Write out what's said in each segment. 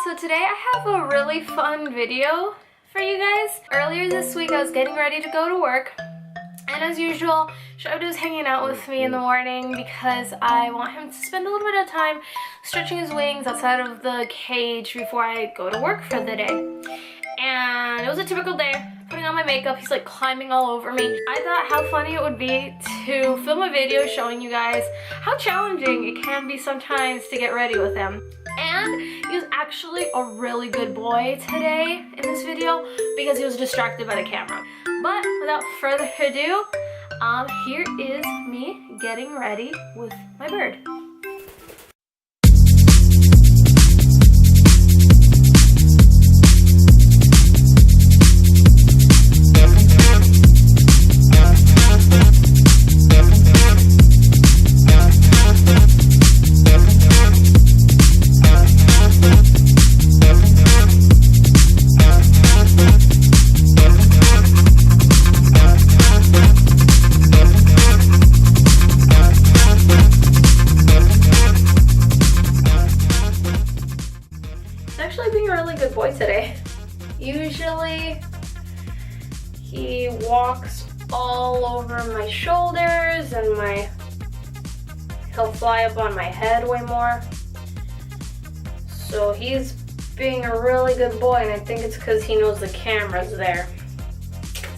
So today I have a really fun video for you guys. Earlier this week I was getting ready to go to work, and as usual, Shabadoo's hanging out with me in the morning because I want him to spend a little bit of time stretching his wings outside of the cage before I go to work for the day. And it was a typical day, putting on my makeup. He's like climbing all over me. I thought how funny it would be to film a video showing you guys how challenging it can be sometimes to get ready with him. And he was actually a really good boy today in this video because he was distracted by the camera. But without further ado, here is me getting ready with my bird. Actually being a really good boy today. Usually he walks all over my shoulders and he'll fly up on my head way more. So he's being a really good boy, and I think it's because he knows the camera's there.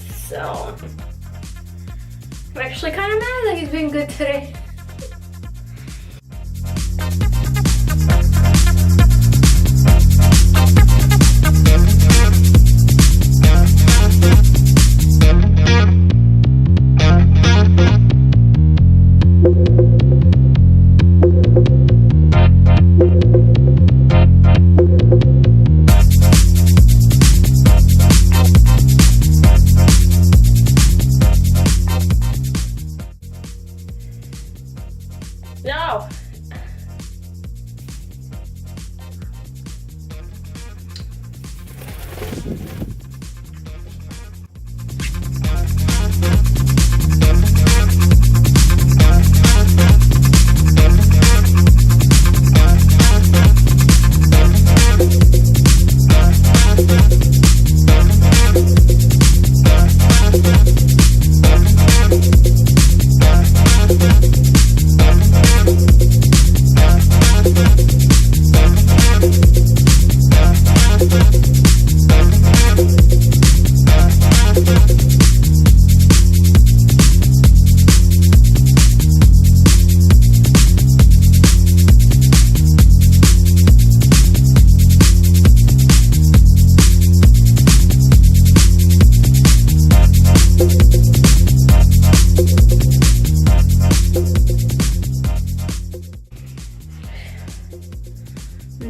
So I'm actually kind of mad that he's being good today. No.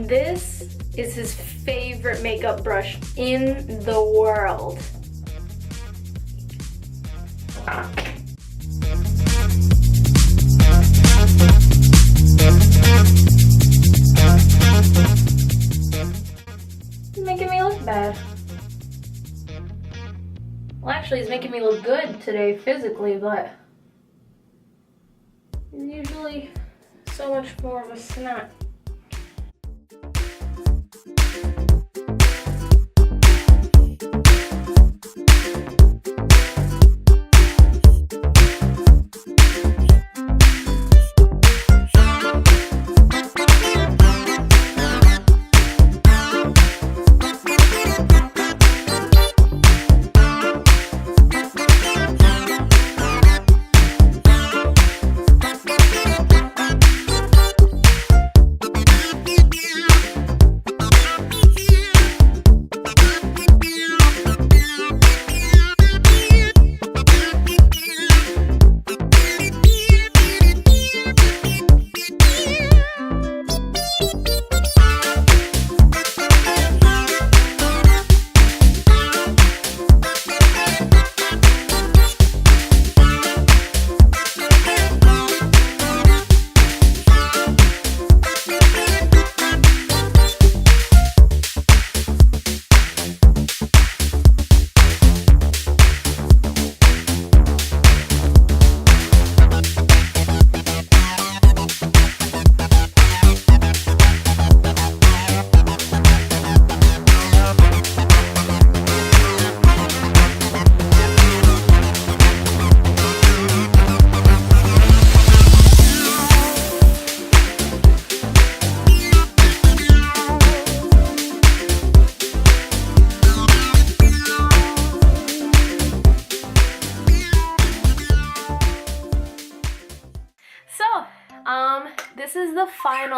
This is his favorite makeup brush in the world. He's making me look bad. Well, actually, he's making me look good today physically, but he's usually so much more of a snot.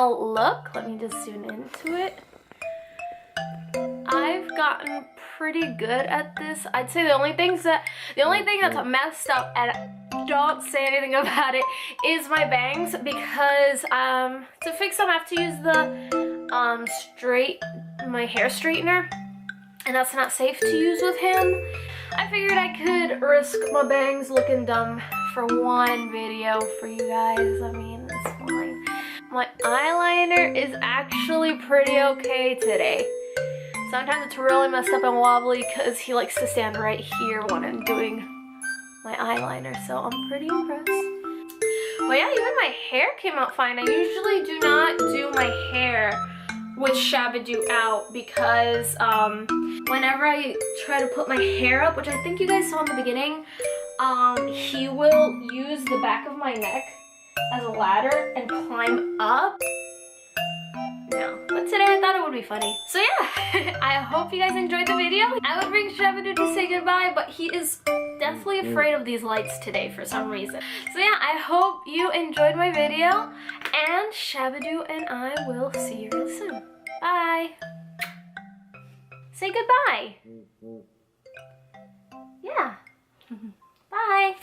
final look. Let me just zoom into it. I've gotten pretty good at this. I'd say the only thing that's messed up, and don't say anything about it, is my bangs, because to fix them I have to use the my hair straightener, and that's not safe to use with him. I figured I could risk my bangs looking dumb for one video for you guys. I mean, it's fine. My eyeliner is actually pretty okay today. Sometimes it's really messed up and wobbly because he likes to stand right here when I'm doing my eyeliner, so I'm pretty impressed. But yeah, even my hair came out fine. I usually do not do my hair with Shabadoo out because whenever I try to put my hair up, which I think you guys saw in the beginning, he will use the back of my neck as a ladder and climb up. No, but today I thought it would be funny. So yeah, I hope you guys enjoyed the video. I would bring Shabadoo to say goodbye, but he is definitely afraid of these lights today for some reason. So yeah, I hope you enjoyed my video, and Shabadoo and I will see you real soon. Bye. Say goodbye. Yeah. Bye.